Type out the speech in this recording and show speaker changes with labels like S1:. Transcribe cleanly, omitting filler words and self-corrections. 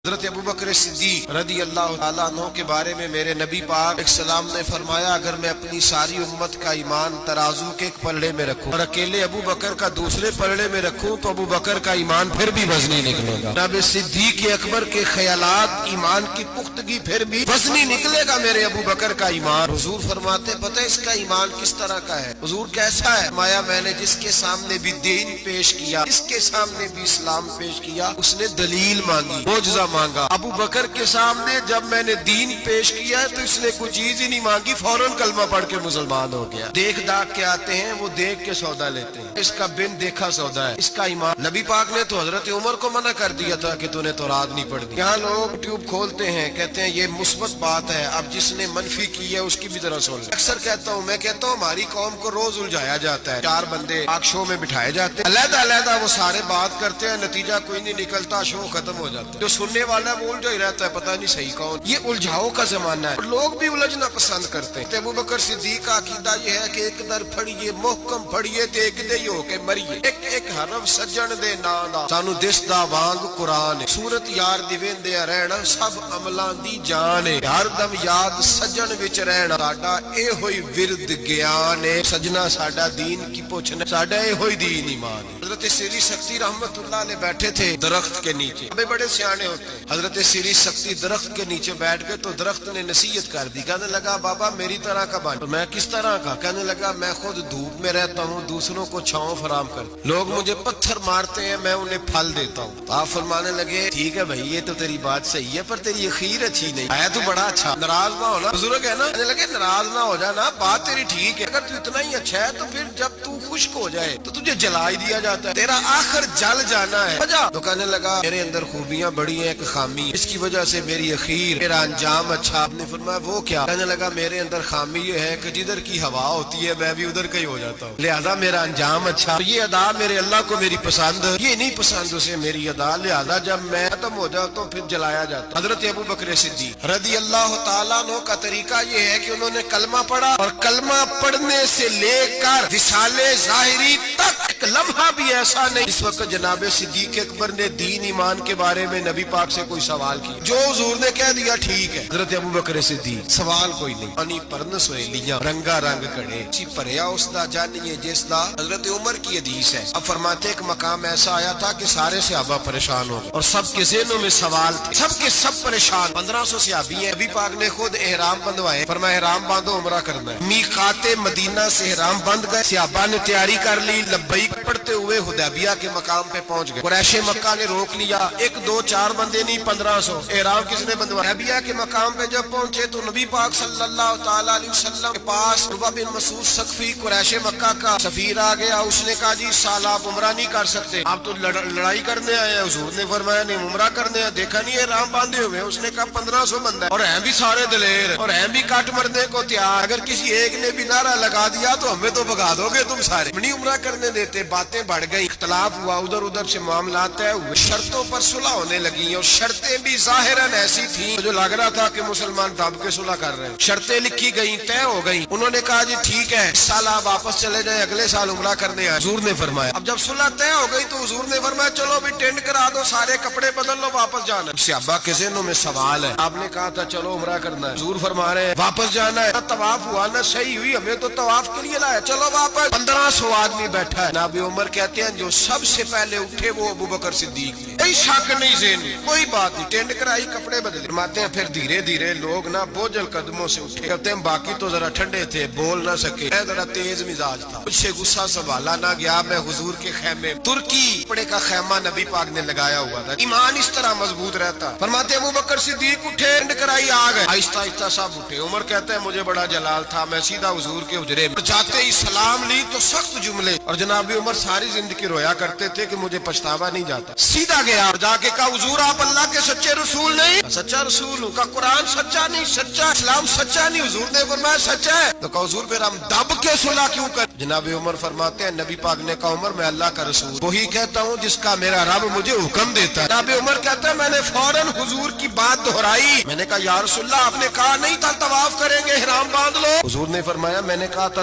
S1: حضرت ابو بکر صدیق رضی اللہ تعالیٰ عنہ کے بارے میں میرے نبی پاک السلام نے فرمایا، اگر میں اپنی ساری امت کا ایمان ترازو کے ایک پلڑے میں رکھوں اور اکیلے ابو بکر کا دوسرے پلڑے میں رکھوں تو ابو بکر کا ایمان پھر بھی وزنی نکلے گا۔ جناب صدیق اکبر کے خیالات، ایمان کی پختگی پھر بھی وزنی نکلے گا میرے ابو بکر کا ایمان۔ حضور فرماتے پتہ ہے اس کا ایمان کس طرح کا ہے؟ حضور کیسا ہے؟ فرمایا میں نے جس کے سامنے بھی دین پیش کیا، جس کے سامنے بھی اسلام پیش کیا، اس نے دلیل مانگی، معجزہ مانگا۔ ابو بکر کے سامنے جب میں نے دین پیش کیا تو اس نے کوئی چیز ہی نہیں مانگی، فوراً کلمہ پڑھ کے مسلمان ہو گیا۔ دیکھ داکھ کے آتے ہیں، وہ دیکھ کے سودا لیتے ہیں، اس کا بن دیکھا سودا ہے، اس کا ایمان۔ نبی پاک نے تو حضرت عمر کو منع کر دیا تھا کہ تو نے تورات نہیں پڑھ دی۔ یہاں لوگ ٹیوب کھولتے ہیں، کہتے ہیں یہ مثبت بات ہے، اب جس نے منفی کی ہے اس کی بھی طرح سن لیں۔ اکثر میں کہتا ہوں ہماری قوم کو روز الجھایا جاتا ہے، چار بندے آگ شو میں بٹھائے جاتے ہیں، علیحدہ علیحدہ وہ سارے بات کرتے ہیں، نتیجہ کوئی نہیں نکلتا، شو ختم ہو جاتا ہے۔ جو سننے والا ہے وہ الجھا ہی رہتا ہے، پتہ نہیں صحیح کون۔ یہ الجھاؤ کا زمانہ ہے اور لوگ بھی الجھنا پسند کرتے ہیں۔ ابو بکر صدیق کا عقیدہ یہ ہے کہ ایک در پھڑیے محکم پھڑیے تے ایک دے ہو کے مریے، ایک ایک حرف سجن دے نا دا سانو دس دا وانگ قرآن، سورت یار دی ویندے رہنا سب عملاں دی جان ہے، ہر دم یاد سجن وچ رہنا ساڈا اے ہوئی ورد گیان ہے، سجنا ساڈا دین کی پوچھنا ساڈا اے ہوئی دین ایمان ہے۔ حضرت سری سکتی رحمت اللہ علیہ بیٹھے تھے درخت کے نیچے، ابے بڑے سیانے ہوتے ہیں۔ حضرت سری سکتی درخت کے نیچے بیٹھ گئے تو درخت نے نصیحت کر دی، کہنے لگا بابا میری طرح کا بن۔ تو میں کس طرح کا؟ کہنے لگا میں خود دھوپ میں رہتا ہوں، دوسروں کو چھاؤں فراہم کر، لوگ مجھے پتھر مارتے ہیں، میں انہیں پھل دیتا ہوں۔ آپ فرمانے لگے ٹھیک ہے بھائی یہ تو تیری بات صحیح ہے، پر تیری اخیر اچھی نہیں ہے تو بڑا اچھا، ناراض نہ ہونا بزرگ ہے نا۔ کہنے لگے ناراض نہ ہو جانا، بات تیری ٹھیک ہے، اگر تو اتنا ہی اچھا ہے تو پھر جب تو خشک ہو جائے تو تجھے جلا ہی دیا جاتا ہے، تیرا آخر جل جانا ہے۔ تو کہنے لگا میرے اندر خوبیاں بڑی ہیں، ایک خامی، اس کی وجہ سے میری اخیر میرا انجام اچھا۔ آپ نے فرمایا وہ کیا؟ کہنے لگا میرے اندر خامی یہ ہے کہ جدھر کی ہوا ہوتی ہے میں بھی ادھر کا ہی ہو جاتا ہوں، لہذا میرا انجام اچھا۔ یہ ادا میرے اللہ کو میری پسند، یہ نہیں پسند اسے میری ادا، لہذا جب میں ختم ہو جاتا ہوں پھر جلایا جاتا۔ حضرت ابو بکر صدیق رضی اللہ تعالیٰ عنہ کا طریقہ یہ ہے کہ انہوں نے کلمہ پڑھا اور کلمہ پڑھنے سے لے کر وصال ظاہری تک ایک لمحہ بھی ایسا نہیں اس وقت جناب صدیق اکبر نے دین ایمان کے بارے میں نبی پاک سے کوئی سوال کیا، جو حضور نے کہہ دیا ٹھیک ہے۔ حضرت ابو بکر صدیق سوال کوئی نہیں، پانی پرن سویلیاں رنگا رنگ کڑے چی پریا اس دا جانیے جس دا۔ حضرت عمر کی حدیث ہے، اب فرماتے ایک مقام ایسا آیا تھا کہ سارے صحابہ پریشان ہو گئے اور سب کے ذہنوں میں سوال تھے، سب کے سب پریشان۔ 1500 صحابی ہیں، نبی پاک نے خود احرام بندوائے، فرمایا احرام باندھو عمرہ کرنا ہے۔ میقات مدینہ سے احرام بند گئے، صحابہ نے تیاری کر لی، لبیک پڑھتے ہوئے حدیبیہ کے مقام پہ پہنچ گئے۔ قریش مکہ نے روک لیا، ایک دو چار بندے نہیں 1500، احرام کس نے بندوایا؟ حدیبیہ کے مقام پہ جب پہنچے تو نبی پاک صلی اللہ تعالیٰ علیہ وسلم کے پاس عروہ بن مسعود ثقفی قریش مکہ کا سفیر آ گیا، اس نے کہا جی سال آپ عمرہ نہیں کر سکتے، آپ تو لڑائی کرنے آئے ہیں۔ حضور نے فرمایا نہیں عمرہ کرنے ہیں، دیکھا نہیں احرام باندھے ہوئے؟ اس نے کہا 1500 بندہ ہے اور ہیں بھی سارے دلیر اور ہیں بھی کٹ مرنے کو تیار، اگر کسی ایک نے بھی نعرہ لگا دیا تو ہمیں تو بھگا دو گے تم سارے، نہیں عمرہ کرنے دیتے۔ باتیں بڑھ گئی، اختلاف ہوا، ادھر ادھر سے معاملات طے ہوئے، شرطوں پر صلح ہونے لگی اور شرطیں بھی ظاہراً ایسی تھیں جو لگ رہا تھا کہ مسلمان دب کے صلح کر رہے ہیں۔ شرطیں لکھی گئیں، طے ہو گئیں، انہوں نے کہا جی ٹھیک ہے اس سال آپ واپس چلے جائیں، اگلے سال عمرہ کرنے آئے۔ حضور نے فرمایا اب جب صلح طے ہو گئی تو حضور نے فرمایا چلو بھی ٹینٹ کرا دو، سارے کپڑے بدل لو، واپس جانا ہے۔ صحابہ کے ذہنوں میں سوال ہے، آپ نے کہا تھا چلو عمرہ کرنا ہے، حضور فرما رہے ہیں واپس جانا ہے، نہ طواف ہوا نہ صحیح ہوئی، ہمیں تو طواف کے لیے لایا، چلو واپس۔ 1500 آدمی بیٹھا ہے، نبی عمر کہتے ہیں جو سب سے پہلے اٹھے وہ ابو بکر صدیق تھے، کوئی شک نہیں ذہن میں، کوئی بات نہیں، ٹینٹ کرائی کپڑے بدلے۔ فرماتے ہیں پھر دھیرے دھیرے لوگ نہ بوجھل قدموں سے اٹھے، کہتے ہیں باقی تو ذرا ٹھنڈے تھے، بول نہ سکے، میں ذرا تیز مزاج تھا، مجھ سے غصہ سنبھالا نہ گیا، میں حضور کے خیمے ترکی کپڑے کا خیمہ نبی پاک نے لگایا ہوا تھا، ایمان اس طرح مضبوط رہتا۔ فرماتے ابو بکر صدیق اٹھے، ٹینٹ کرائی آ گئے، آہستہ آہستہ سب اٹھے۔ عمر کہتے ہیں مجھے بڑا جلال تھا، میں سیدھا حضور کے حجرے میں جاتے ہی سلام لی تو سخت جملے، اور جناب عمر ساری زندگی رویا کرتے تھے کہ مجھے پچھتاوا نہیں جاتا۔ سیدھا گیا اور جا کے کہا حضور آپ اللہ کے سچے رسول نہیں؟ سچا رسول ہوں۔ کا قرآن سچا نہیں؟ سچا۔ اسلام سچا نہیں؟ حضور نے فرمایا سچا ہے۔ تو کہا حضور پھر ہم دب کے صلح کیوں کر؟ جناب عمر فرماتے ہیں نبی پاک نے کہا عمر میں اللہ کا رسول وہی کہتا ہوں جس کا میرا رب مجھے حکم دیتا ہے۔ جناب عمر کہتا ہے میں نے فوراً حضور کی بات دہرائی، میں نے کہا یا رسول اللہ آپ نے کہا نہیں تھا طواف کریں گے احرام باندھ لو؟ حضور نے فرمایا میں نے کہا تھا